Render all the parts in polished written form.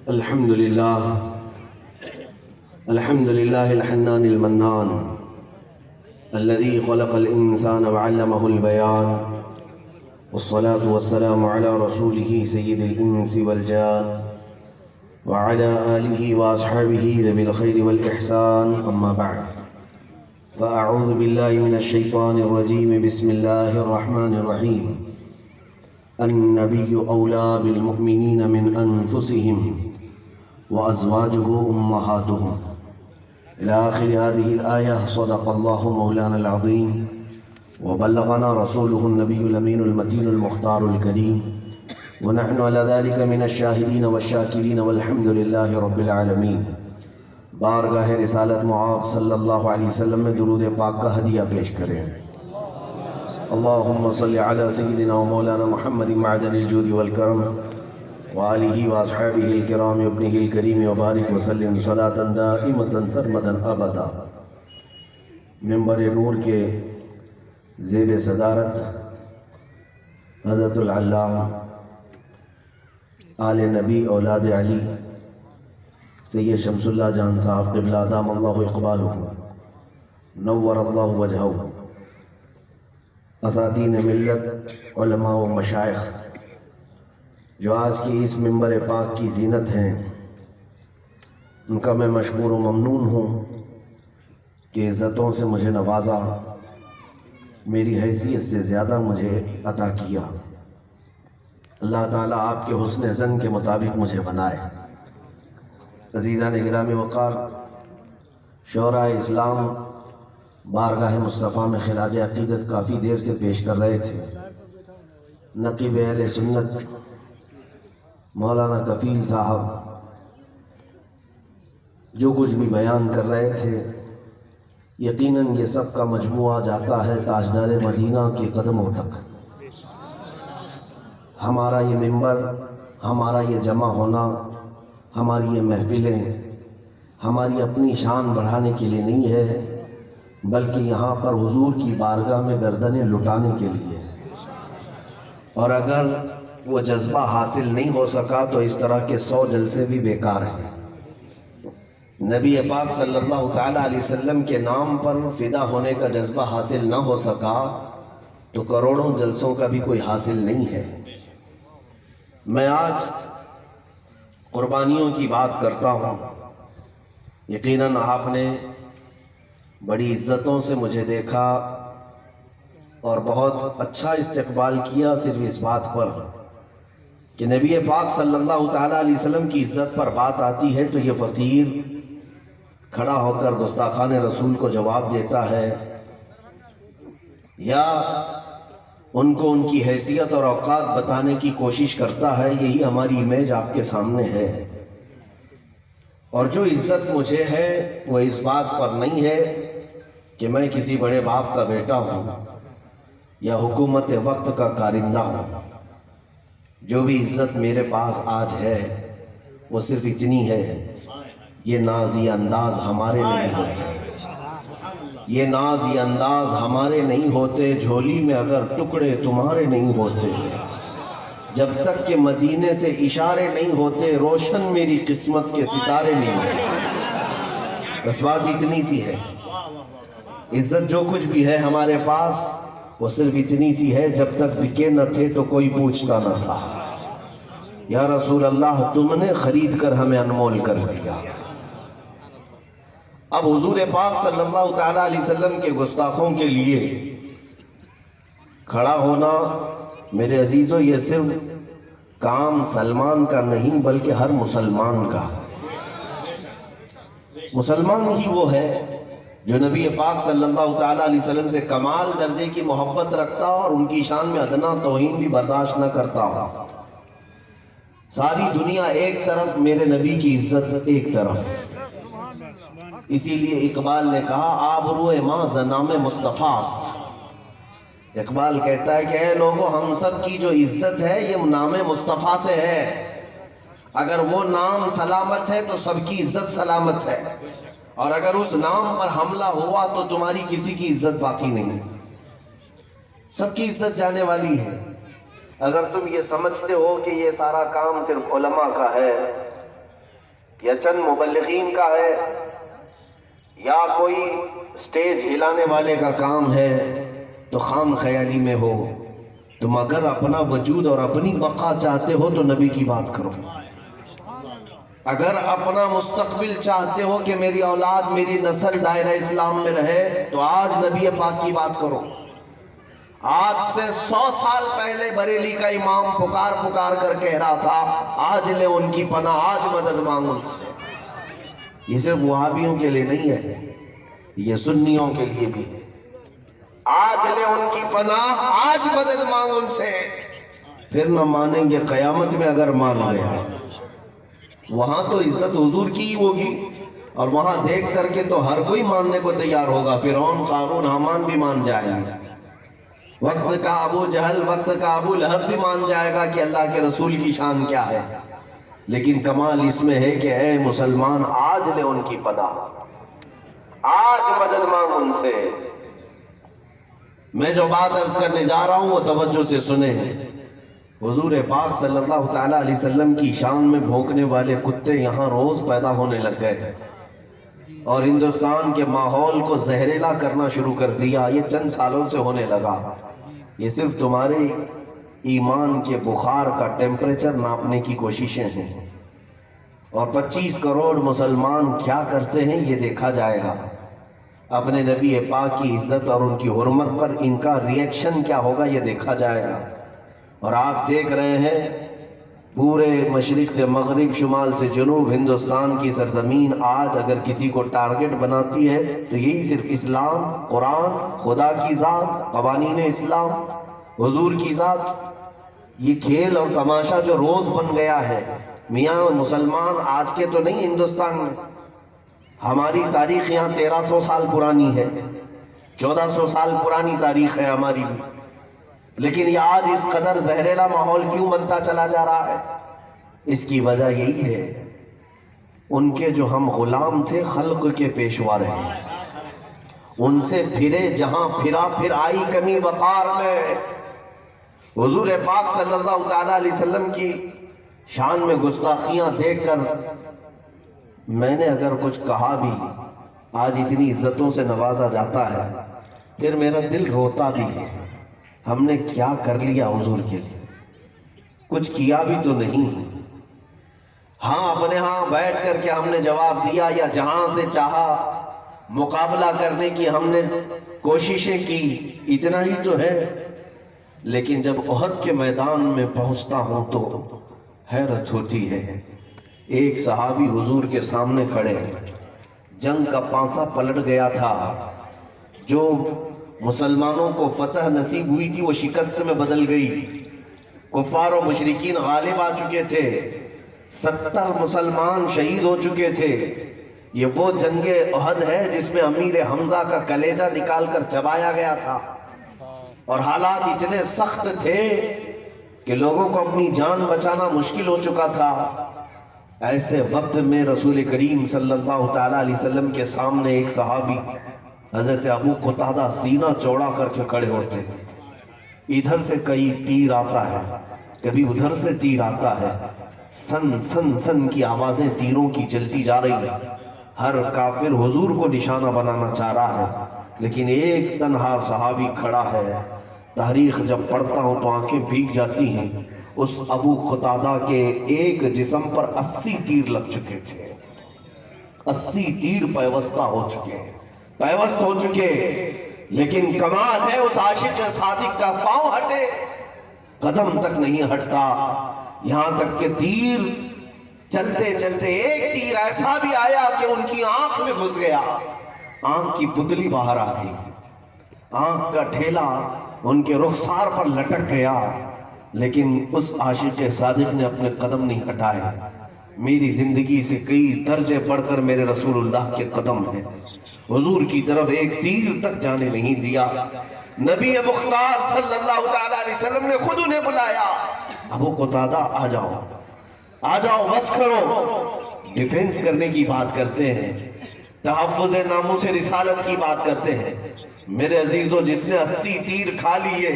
الحمد لله الحنان المنان الذي خلق الإنسان وعلمه البيان، والصلاة والسلام على رسوله سيد الإنس والجان وعلى آله وأصحابه ذوي الخير والإحسان، أما بعد، فأعوذ بالله من الشيطان الرجيم. بسم الله الرحمن الرحيم. النبي أولى بالمؤمنين من أنفسهم وأزواجه أمهاتهم، إلى آخر هذه الآية. صدق الله مولانا العظيم وبلغنا رسوله النبي الأمين المتين المختار الكريم، ونحن على ذلك من الشاهدين والشاكرين، والحمد لله رب العالمين. بارگاہ رسالت معاذ صلی اللہ علیہ وسلم میں درود پاک کا ہدیہ پیش کریں. اللہم صلی علی سیدنا و مولانا محمد معدن الجود والکرم وآلہ واصحابہ الکرام ابنہ الکریم وبارک وسلم صلاة دائمة سرمدا ابدا. منبر نور کے زیر صدارت حضرت العلامہ آل نبی اولاد علی سید شمس اللہ جان صاحب قبلہ دام اللہ اقبالہ نور اللہ وجہہ، اساتین ملت، علماء و مشائخ جو آج کی اس منبر پاک کی زینت ہیں، ان کا میں مشکور و ممنون ہوں کہ عزتوں سے مجھے نوازا، میری حیثیت سے زیادہ مجھے عطا کیا. اللہ تعالیٰ آپ کے حسن ظن کے مطابق مجھے بنائے. عزیزان گرامی وقار، شعراء اسلام بارگاہ مصطفیٰ میں خراج عقیدت کافی دیر سے پیش کر رہے تھے. نقیب اہل سنت مولانا کفیل صاحب جو کچھ بھی بیان کر رہے تھے، یقیناً یہ سب کا مجموعہ جاتا ہے تاجدار مدینہ کے قدموں تک. ہمارا یہ منبر، ہمارا یہ جمع ہونا، ہماری یہ محفلیں ہماری اپنی شان بڑھانے کے لیے نہیں ہے، بلکہ یہاں پر حضور کی بارگاہ میں گردنیں لٹانے کے لیے. اور اگر وہ جذبہ حاصل نہیں ہو سکا تو اس طرح کے 100 جلسے بھی بیکار ہیں. نبی پاک صلی اللہ تعالیٰ علیہ وسلم کے نام پر فدا ہونے کا جذبہ حاصل نہ ہو سکا تو کروڑوں جلسوں کا بھی کوئی حاصل نہیں ہے. میں آج قربانیوں کی بات کرتا ہوں. یقیناً آپ نے بڑی عزتوں سے مجھے دیکھا اور بہت اچھا استقبال کیا، صرف اس بات پر کہ نبی پاک صلی اللہ تعالیٰ علیہ وسلم کی عزت پر بات آتی ہے تو یہ فقیر کھڑا ہو کر گستاخان رسول کو جواب دیتا ہے، یا ان کو ان کی حیثیت اور اوقات بتانے کی کوشش کرتا ہے. یہی ہماری امیج آپ کے سامنے ہے. اور جو عزت مجھے ہے وہ اس بات پر نہیں ہے کہ میں کسی بڑے باپ کا بیٹا ہوں یا حکومت وقت کا کارندہ ہوں. جو بھی عزت میرے پاس آج ہے وہ صرف اتنی ہے، یہ ناز یہ انداز ہمارے نہیں ہوتے، یہ ناز یہ انداز ہمارے نہیں ہوتے، جھولی میں اگر ٹکڑے تمہارے نہیں ہوتے، جب تک کہ مدینے سے اشارے نہیں ہوتے، روشن میری قسمت کے ستارے نہیں ہوتے. بس بات اتنی سی ہے. عزت جو کچھ بھی ہے ہمارے پاس وہ صرف اتنی سی ہے، جب تک بکے نہ تھے تو کوئی پوچھتا نہ تھا. یا رسول اللہ تم نے خرید کر ہمیں انمول کر دیا. اب حضور پاک صلی اللہ تعالیٰ علیہ وسلم کے گستاخوں کے لیے کھڑا ہونا میرے عزیزوں، یہ صرف کام سلمان کا نہیں بلکہ ہر مسلمان کا. مسلمان ہی وہ ہے جو نبی پاک صلی اللہ تعالیٰ علیہ وسلم سے کمال درجے کی محبت رکھتا اور ان کی شان میں ادنا توہین بھی برداشت نہ کرتا. ساری دنیا ایک طرف، میرے نبی کی عزت ایک طرف. اسی لیے اقبال نے کہا آبروئے ماں زنام مصطفیٰ است. اقبال کہتا ہے کہ اے لوگوں، ہم سب کی جو عزت ہے یہ نام مصطفیٰ سے ہے. اگر وہ نام سلامت ہے تو سب کی عزت سلامت ہے، اور اگر اس نام پر حملہ ہوا تو تمہاری کسی کی عزت باقی نہیں. سب کی عزت جانے والی ہے. اگر تم یہ سمجھتے ہو کہ یہ سارا کام صرف علماء کا ہے یا چند مبلغین کا ہے یا کوئی سٹیج ہلانے والے کا کام ہے تو خام خیالی میں ہو. تم اگر اپنا وجود اور اپنی بقا چاہتے ہو تو نبی کی بات کرو. اگر اپنا مستقبل چاہتے ہو کہ میری اولاد میری نسل دائرہ اسلام میں رہے تو آج نبی پاک کی بات کرو. آج سے 100 سال پہلے بریلی کا امام پکار کر کہہ رہا تھا آج لے ان کی پناہ، آج مدد مانگ ان سے. یہ صرف وہابیوں کے لیے نہیں ہے، یہ سنیوں کے لیے بھی ہے. آج لے ان کی پناہ، آج مدد مانگ ان سے. پھر نہ مانیں گے قیامت میں اگر مان گیا. وہاں تو عزت حضور کی ہوگی اور وہاں دیکھ کر کے تو ہر کوئی ماننے کو تیار ہوگا. فرعون، قارون، حامان بھی مان جائیں گے. وقت کا ابو جہل، وقت کا ابو لہب بھی مان جائے گا کہ اللہ کے رسول کی شان کیا ہے. لیکن کمال اس میں ہے کہ اے مسلمان آج لے ان کی پناہ، آج مدد مانگ ان سے. میں جو بات عرض کرنے جا رہا ہوں وہ توجہ سے سنیں. حضور پاک صلی اللہ تعالیٰ علیہ وسلم کی شان میں بھونکنے والے کتے یہاں روز پیدا ہونے لگ گئے اور ہندوستان کے ماحول کو زہریلا کرنا شروع کر دیا. یہ چند سالوں سے ہونے لگا. یہ صرف تمہارے ایمان کے بخار کا ٹیمپریچر ناپنے کی کوششیں ہیں اور 25 کروڑ مسلمان کیا کرتے ہیں یہ دیکھا جائے گا. اپنے نبی پاک کی عزت اور ان کی حرمت پر ان کا ریئیکشن کیا ہوگا یہ دیکھا جائے گا. اور آپ دیکھ رہے ہیں پورے مشرق سے مغرب، شمال سے جنوب، ہندوستان کی سرزمین آج اگر کسی کو ٹارگٹ بناتی ہے تو یہی صرف اسلام، قرآن، خدا کی ذات، قوانین اسلام، حضور کی ذات. یہ کھیل اور تماشا جو روز بن گیا ہے. میاں مسلمان آج کے تو نہیں ہندوستان میں، ہماری تاریخ یہاں 1300 سال پرانی ہے، 1400 سال پرانی تاریخ ہے ہماری بھی. لیکن یہ آج اس قدر زہریلا ماحول کیوں بنتا چلا جا رہا ہے؟ اس کی وجہ یہی ہے ان کے جو ہم غلام تھے خلق کے پیشوا رہے، ان سے پھرے جہاں پھرا پھر آئی کمی وقار میں. حضور پاک صلی اللہ تعالیٰ علیہ وسلم کی شان میں گستاخیاں دیکھ کر میں نے اگر کچھ کہا بھی، آج اتنی عزتوں سے نوازا جاتا ہے، پھر میرا دل روتا بھی ہے. ہم نے کیا کر لیا حضور کے لیے؟ کچھ کیا بھی تو نہیں. ہاں اپنے ہاں بیٹھ کر کے ہم نے جواب دیا یا جہاں سے چاہا مقابلہ کرنے کی ہم نے کوششیں کی، اتنا ہی تو ہے. لیکن جب احد کے میدان میں پہنچتا ہوں تو حیرت ہوتی ہے. ایک صحابی حضور کے سامنے کھڑے، جنگ کا پانسا پلٹ گیا تھا، جو مسلمانوں کو فتح نصیب ہوئی تھی وہ شکست میں بدل گئی. کفار و مشرکین غالب آ چکے تھے، 70 مسلمان شہید ہو چکے تھے. یہ وہ جنگ احد ہے جس میں امیر حمزہ کا کلیجہ نکال کر چبایا گیا تھا اور حالات اتنے سخت تھے کہ لوگوں کو اپنی جان بچانا مشکل ہو چکا تھا. ایسے وقت میں رسول کریم صلی اللہ تعالیٰ علیہ وسلم کے سامنے ایک صحابی حضرت ابو قتادہ سینہ چوڑا کر کے کھڑے ہوتے. ادھر سے کئی تیر آتا ہے، کبھی ادھر سے تیر آتا ہے، سن سن سن کی آوازیں تیروں کی چلتی جا رہی ہیں. ہر کافر حضور کو نشانہ بنانا چاہ رہا ہے، لیکن ایک تنہا صحابی کھڑا ہے. تاریخ جب پڑھتا ہوں تو آنکھیں بھیگ جاتی ہیں. اس ابو قتادہ کے ایک جسم پر 80 تیر لگ چکے تھے. 80 تیر پیوستہ ہو چکے، پیوست ہو چکے. لیکن کمال ہے اس عاشق صادق کا، پاؤں ہٹے قدم تک نہیں ہٹتا، یہاں تک کہ تیر چلتے چلتے ایک تیر ایسا بھی آیا کہ ان کی آنکھ میں گھس گیا، آنکھ کی پتلی باہر آ گئی، آنکھ کا ڈھیلا ان کے رخسار پر لٹک گیا. لیکن اس عاشق صادق نے اپنے قدم نہیں ہٹائے. میری زندگی سے کئی درجے بڑھ کر میرے رسول اللہ کے قدم ہیں. حضور کی طرف ایک تیر تک جانے نہیں دیا. نبی مختار صلی اللہ تعالیٰ علیہ وسلم نے خود انہیں بلایا، ابو قتادہ آ جاؤ، آ جاؤ، بس کرو. ڈیفنس کرنے کی بات کرتے ہیں، تحفظ ناموس رسالت کی بات کرتے ہیں. میرے عزیزو، جس نے 80 تیر کھا لیے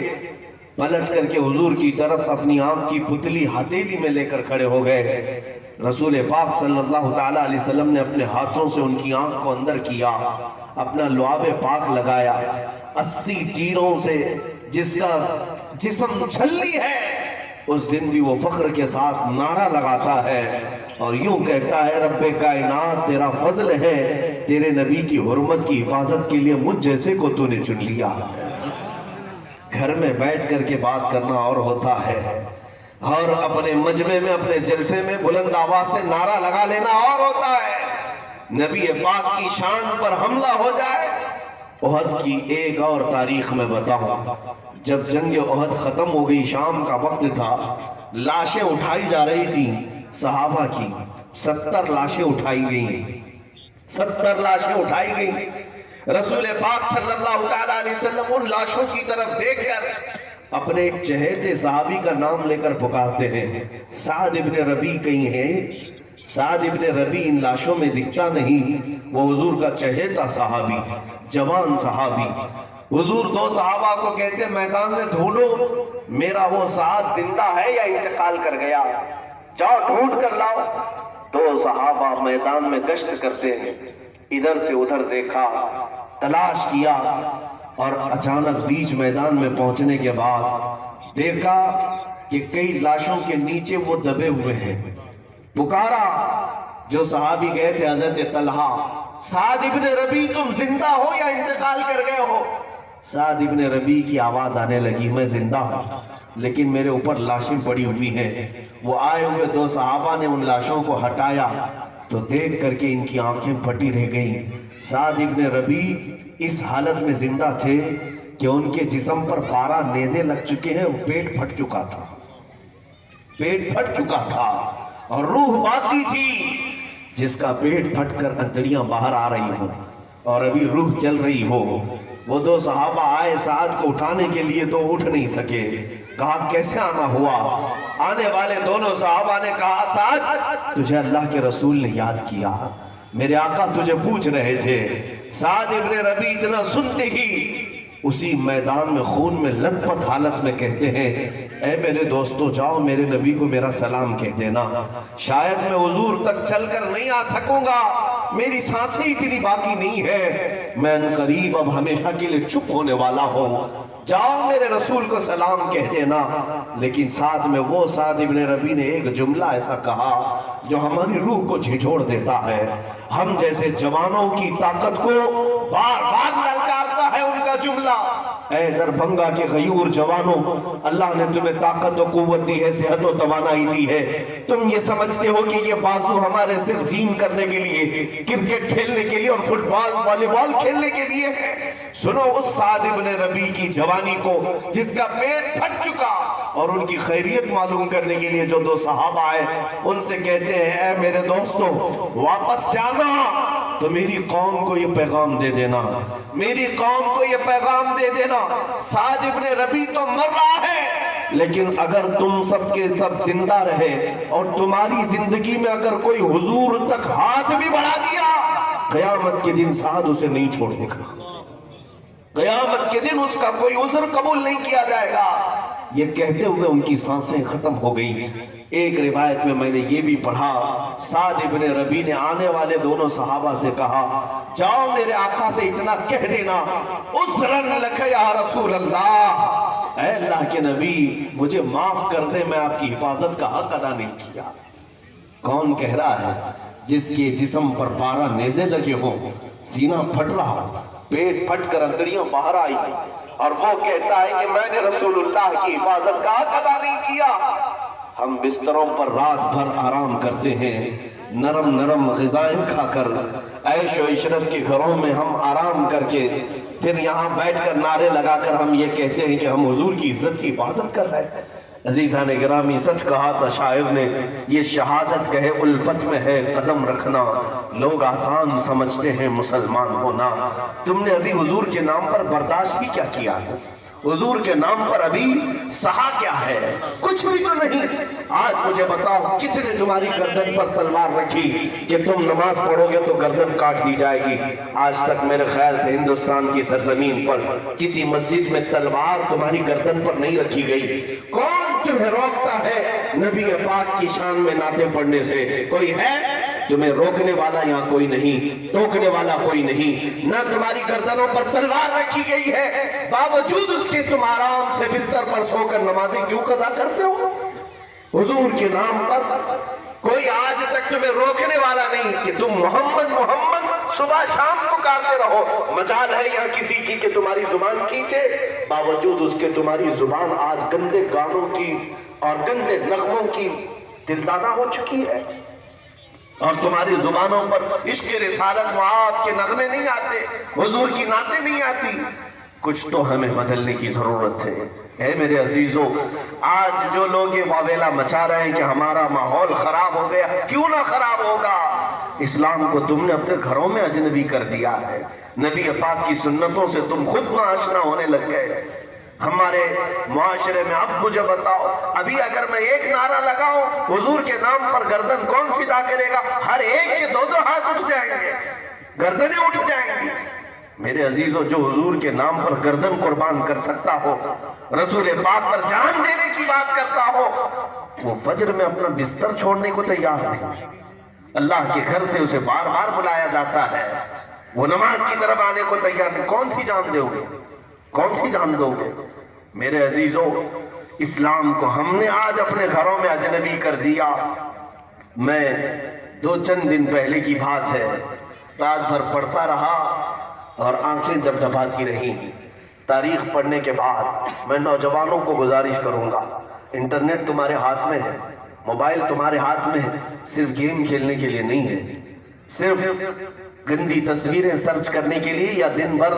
پلٹ کر کے حضور کی طرف اپنی آنکھ کی پتلی ہتھیلی میں لے کر کھڑے ہو گئے۔ رسول پاک صلی اللہ تعالیٰ علیہ وسلم نے اپنے ہاتھوں سے ان کی آنکھ کو اندر کیا، اپنا لعاب پاک لگایا، 80 تیروں سے جس کا جسم چھلی ہے، اس دن بھی وہ فخر کے ساتھ نعرہ لگاتا ہے اور یوں کہتا ہے، رب کائنات تیرا فضل ہے، تیرے نبی کی حرمت کی حفاظت کے لیے مجھ جیسے کو تو نے چن لیا۔ گھر میں بیٹھ کر کے بات کرنا اور ہوتا ہے، اور اپنے مجمع میں اپنے جلسے میں بلند آواز سے نعرہ لگا لینا اور ہوتا ہے۔ نبی پاک کی شان پر حملہ ہو جائے۔ احد کی ایک اور تاریخ میں بتاؤں، جب جنگ احد ختم ہو گئی، شام کا وقت تھا، لاشیں اٹھائی جا رہی تھیں صحابہ کی، 70 لاشیں اٹھائی گئیں، 70 لاشیں اٹھائی گئیں۔ رسول پاک صلی اللہ تعالیٰ علیہ وسلم ان لاشوں کی طرف دیکھ کر اپنے ایک چہیتے صحابی کا نام لے کر پکارتے ہیں، سعد ابن ربیع کہیں ہیں؟ سعد ابن ربیع ان لاشوں میں دکھتا نہیں۔ وہ حضور کا چہیتا صحابی، جوان صحابی۔ حضور 2 صحابہ کو کہتے میدان میں ڈھونڈو، میرا وہ سعد زندہ ہے یا انتقال کر گیا، جاؤ ڈھونڈ کر لاؤ۔ 2 صحابہ میدان میں گشت کرتے ہیں، ادھر سے ادھر دیکھا، تلاش کیا، اور اچانک بیچ میدان میں پہنچنے کے بعد دیکھا کہ کئی لاشوں کے نیچے وہ دبے ہوئے ہیں۔ پکارا، جو صحابی گئے تھے حضرت طلحہ، سعد ابن ربیع تم زندہ ہو یا انتقال کر گئے ہو؟ سعد ابن ربیع کی آواز آنے لگی، میں زندہ ہوں لیکن میرے اوپر لاشیں پڑی ہوئی ہیں۔ وہ آئے ہوئے 2 صحابہ نے ان لاشوں کو ہٹایا تو دیکھ کر کے ان کی آنکھیں پھٹی رہ گئیں۔ سعد ابن ربیع اس حالت میں زندہ تھے کہ ان کے جسم پر 12 نیزے لگ چکے ہیں، پیٹ پھٹ چکا تھا، پیٹ پھٹ چکا تھا اور روح باقی تھی، جس کا پیٹ پھٹ کر انتڑیاں باہر آ رہی ہوں اور ابھی روح چل رہی ہو۔ وہ 2 صحابہ آئے سعد کو اٹھانے کے لیے تو اٹھ نہیں سکے۔ کہا کیسے آنا ہوا؟ آنے والے دونوں صحابہ نے کہا، سعد تجھے اللہ کے رسول نے یاد کیا، میرے آقا تجھے پوچھ رہے تھے۔ سعد ابن ربیع اتنا سنتے ہی اسی میدان میں خون میں لت پت حالت میں کہتے ہیں، اے میرے دوستو جاؤ میرے نبی کو میرا سلام کہہ دینا، شاید میں حضور تک چل کر نہیں آ سکوں گا، میری سانسیں اتنی باقی نہیں ہے، میں ان قریب اب ہمیشہ کے لیے چپ ہونے والا ہوں، جاؤ میرے رسول کو سلام کہہ دینا۔ لیکن ساتھ میں وہ سعد ابن ربیع نے ایک جملہ ایسا کہا جو ہماری روح کو جھنجھوڑ دیتا ہے، ہم جیسے جوانوں کی طاقت کو بار بار للکارتا ہے ان کا جملہ۔ اے دربھنگا کے غیور جوانوں، اللہ نے تمہیں طاقت و قوت دی ہے، صحت و توانائی دی ہے، تم یہ سمجھتے ہو کہ یہ بازو ہمارے صرف جیم کرنے کے لیے، کرکٹ کھیلنے کے لیے اور فٹ بال والی بال کھیلنے کے لیے ہے؟ سنو اس سعد ابن ربیع کی جوانی کو جس کا پیٹ پھٹ چکا، اور ان کی خیریت معلوم کرنے کے لیے جو 2 صحابہ آئے ان سے کہتے ہیں، اے میرے دوستو واپس جانا تو میری قوم کو یہ پیغام دے دینا، میری قوم کو یہ پیغام دے دینا، سعد ابن ربیع تو مر رہا ہے، لیکن اگر تم سب کے سب زندہ رہے اور تمہاری زندگی میں اگر کوئی حضور تک ہاتھ بھی بڑھا دیا، قیامت کے دن سعد اسے نہیں چھوڑے گا، قیامت کے دن اس کا کوئی عذر قبول نہیں کیا جائے گا۔ یہ کہتے ہوئے ان کی سانسیں ختم ہو گئی۔ ایک روایت میں نے یہ بھی پڑھا، سعد ابن ربیع نے آنے والے دونوں صحابہ سے کہا، جاؤ میرے آقا سے اتنا کہہ دینا، عذرن لک یا رسول اللہ، اے اللہ کے نبی مجھے معاف کر دے، میں آپ کی حفاظت کا حق ادا نہیں کیا۔ کون کہہ رہا ہے؟ جس کے جسم پر 12 نیزے لگے ہوں، سینہ پھٹ رہا، پیٹ پھٹ کر انتڑیاں باہر آئی، اور وہ کہتا ہے کہ میں نے رسول اللہ کی حفاظت کا حق ادا نہیں کیا۔ ہم بستروں پر رات بھر آرام کرتے ہیں، نرم نرم غذائیں کھا کر، عیش و عشرت کے گھروں میں ہم آرام کر کے پھر یہاں بیٹھ کر نعرے لگا کر ہم یہ کہتے ہیں کہ ہم حضور کی عزت کی حفاظت کر رہے ہیں۔ عزیزان گرامی، سچ کہا تھا شاعر نے، یہ شہادت کہے الفت میں ہے قدم رکھنا، لوگ آسان سمجھتے ہیں مسلمان ہونا۔ تم نے ابھی حضور کے نام پر برداشت ہی کیا کیا ہے؟ حضور کے نام پر ابھی سہا کیا ہے؟ کچھ بھی تو نہیں۔ آج مجھے بتاؤ کس نے تمہاری گردن پر تلوار رکھی کہ تم نماز پڑھو گے تو گردن کاٹ دی جائے گی؟ آج تک میرے خیال سے ہندوستان کی سرزمین پر کسی مسجد میں تلوار تمہاری گردن پر نہیں رکھی گئی۔ کون تمہیں روکتا ہے نبی پاک کی شان میں نعتیں پڑھنے سے؟ کوئی ہے؟ تمہیں روکنے والا یہاں کوئی نہیں، ٹوکنے والا کوئی نہیں۔ نہ تمہاری گردنوں پر تلوار رکھی گئی ہے، باوجود اس کے تم آرام سے بستر پر سو کر نمازیں کیوں قضا کرتے ہو؟ حضور کے نام پر کوئی آج تک تمہیں روکنے والا نہیں کہ تم محمد محمد صبح شام پکارتے رہو۔ مجال ہے یہاں کسی کی کہ تمہاری زبان کھینچے، باوجود اس کے تمہاری زبان آج گندے گانوں کی اور گندے نغموں کی دلدادہ ہو چکی ہے، اور تمہاری زبانوں پر عشق رسالت معاد کے نغمے نہیں آتے، حضور کی نعتیں نہیں آتی۔ کچھ تو ہمیں بدلنے کی ضرورت ہے۔ اے میرے عزیزوں، آج جو لوگ یہ واویلا مچا رہے ہیں کہ ہمارا ماحول خراب ہو گیا، کیوں نہ خراب ہوگا؟ اسلام کو تم نے اپنے گھروں میں اجنبی کر دیا ہے، نبی پاک کی سنتوں سے تم خود ناآشنا ہونے لگ گئے۔ ہمارے معاشرے میں اب مجھے بتاؤ، ابھی اگر میں ایک نعرہ لگاؤں حضور کے نام پر، گردن کون فدا کرے گا؟ ہر ایک کے دو ہاتھ اٹھ جائیں گے، گردنیں اٹھ جائیں گی۔ میرے عزیزوں، جو حضور کے نام پر گردن قربان کر سکتا ہو، رسول پاک پر جان دینے کی بات کرتا ہو، وہ فجر میں اپنا بستر چھوڑنے کو تیار نہیں۔ اللہ کے گھر سے اسے بار بار بلایا جاتا ہے، وہ نماز کی طرف آنے کو تیار نہیں۔ کون سی جان دو گے؟ کون سی جان دو گے؟ میرے عزیزوں، اسلام کو ہم نے آج اپنے گھروں میں اجنبی کر دیا۔ میں چند دن پہلے کی بات ہے، رات بھر پڑھتا رہا اور آنکھیں ڈبڈباتی رہیں۔ تاریخ پڑھنے کے بعد میں نوجوانوں کو گزارش کروں گا، انٹرنیٹ تمہارے ہاتھ میں ہے، موبائل تمہارے ہاتھ میں ہے، صرف گیم کھیلنے کے لیے نہیں ہے، صرف گندی تصویریں سرچ کرنے کے لیے یا دن بھر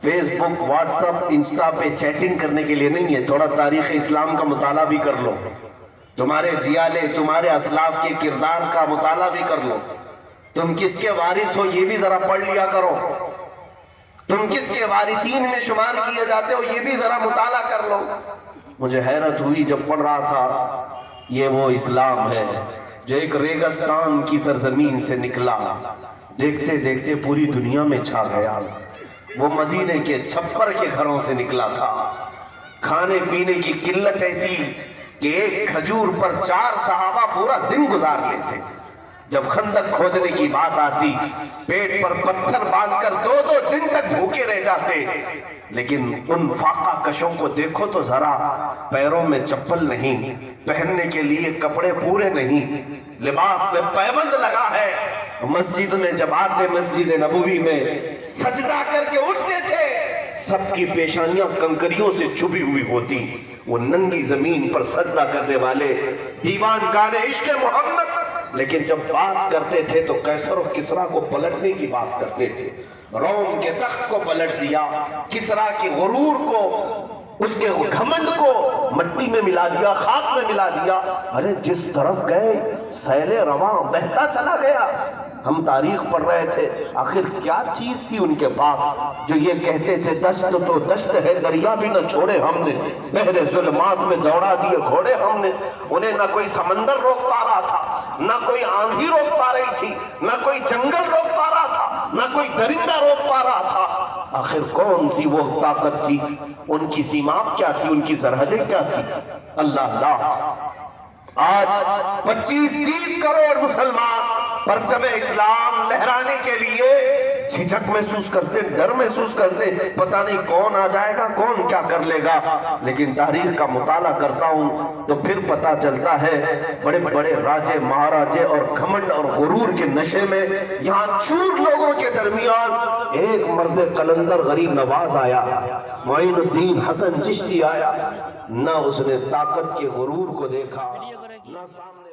فیس بک، واٹس ایپ، انسٹا پہ چیٹنگ کرنے کے لیے نہیں ہے۔ تھوڑا تاریخ اسلام کا مطالعہ بھی کر لو، تمہارے جیالے، تمہارے اسلاف کے کردار کا مطالعہ بھی کر لو، تم کس کے وارث ہو یہ بھی ذرا پڑھ لیا کرو، تم کس کے وارثین میں شمار کیے جاتے ہو یہ بھی ذرا مطالعہ کر لو۔ مجھے حیرت ہوئی جب پڑھ رہا تھا، یہ وہ اسلام ہے جو ایک ریگستان کی سرزمین سے نکلا، دیکھتے دیکھتے پوری دنیا میں چھا گیا۔ وہ مدینے کے چھپر کے گھروں سے نکلا تھا، کھانے پینے کی قلت ایسی کہ ایک کھجور پر 4 صحابہ پورا دن گزار لیتے تھے۔ جب خندق کھودنے کی بات آتی، پیٹ پر پتھر باندھ کر 2 دن تک بھوکے رہ جاتے۔ لیکن ان فاقہ کشوں کو دیکھو تو ذرا، پیروں میں چپل نہیں، پہننے کے لیے کپڑے پورے نہیں، لباس میں پیبند لگا ہے۔ مسجد میں جب آتے، مسجد نبوی میں سجدہ کر کے اٹھتے تھے، سب کی پیشانیاں کنکریوں سے چھپی ہوئی ہوتی۔ وہ ننگی زمین پر سجدہ کرنے والے دیوان گانے عشق محمد، لیکن جب بات کرتے تھے تو قیصر و کسریٰ کو پلٹنے کی بات کرتے تھے۔ روم کے تخت کو پلٹ دیا، کسریٰ کے غرور کو، اس کے گھمنڈ کو مٹی میں ملا دیا، خاک میں ملا دیا۔ ارے جس طرف گئے سیل رواں بہتا چلا گیا۔ ہم تاریخ پڑھ رہے تھے، آخر کیا چیز تھی ان کے پاس جو یہ کہتے تھے دشت تو دشت ہے، دریا بھی نہ چھوڑے ہم نے، بحر ظلمات میں دوڑا دیے گھوڑے ہم نے۔ انہیں نہ کوئی سمندر روک پا رہا تھا، نہ کوئی آندھی روک پا رہی تھی، نہ کوئی جنگل روک پا رہا تھا، نہ کوئی درندہ روک پا رہا تھا۔ آخر کون سی وہ طاقت تھی؟ ان کی سیماب کیا تھی؟ ان کی سرحدیں کیا تھی؟ اللہ۔ آج 25-30 کروڑ مسلمان پرچم اسلام لہرانے کے لیے جھجک محسوس کرتے، ڈر محسوس کرتے، پتہ نہیں کون آ جائے گا، کون کیا کر لے گا۔ لیکن تاریخ کا مطالعہ کرتا ہوں تو پھر پتہ چلتا ہے بڑے بڑے راجے مہاراجے اور گھمنڈ اور غرور کے نشے میں یہاں چور لوگوں کے درمیان ایک مرد قلندر غریب نواز آیا، معین الدین حسن چشتی آیا، نہ اس نے طاقت کے غرور کو دیکھا، نہ سامنے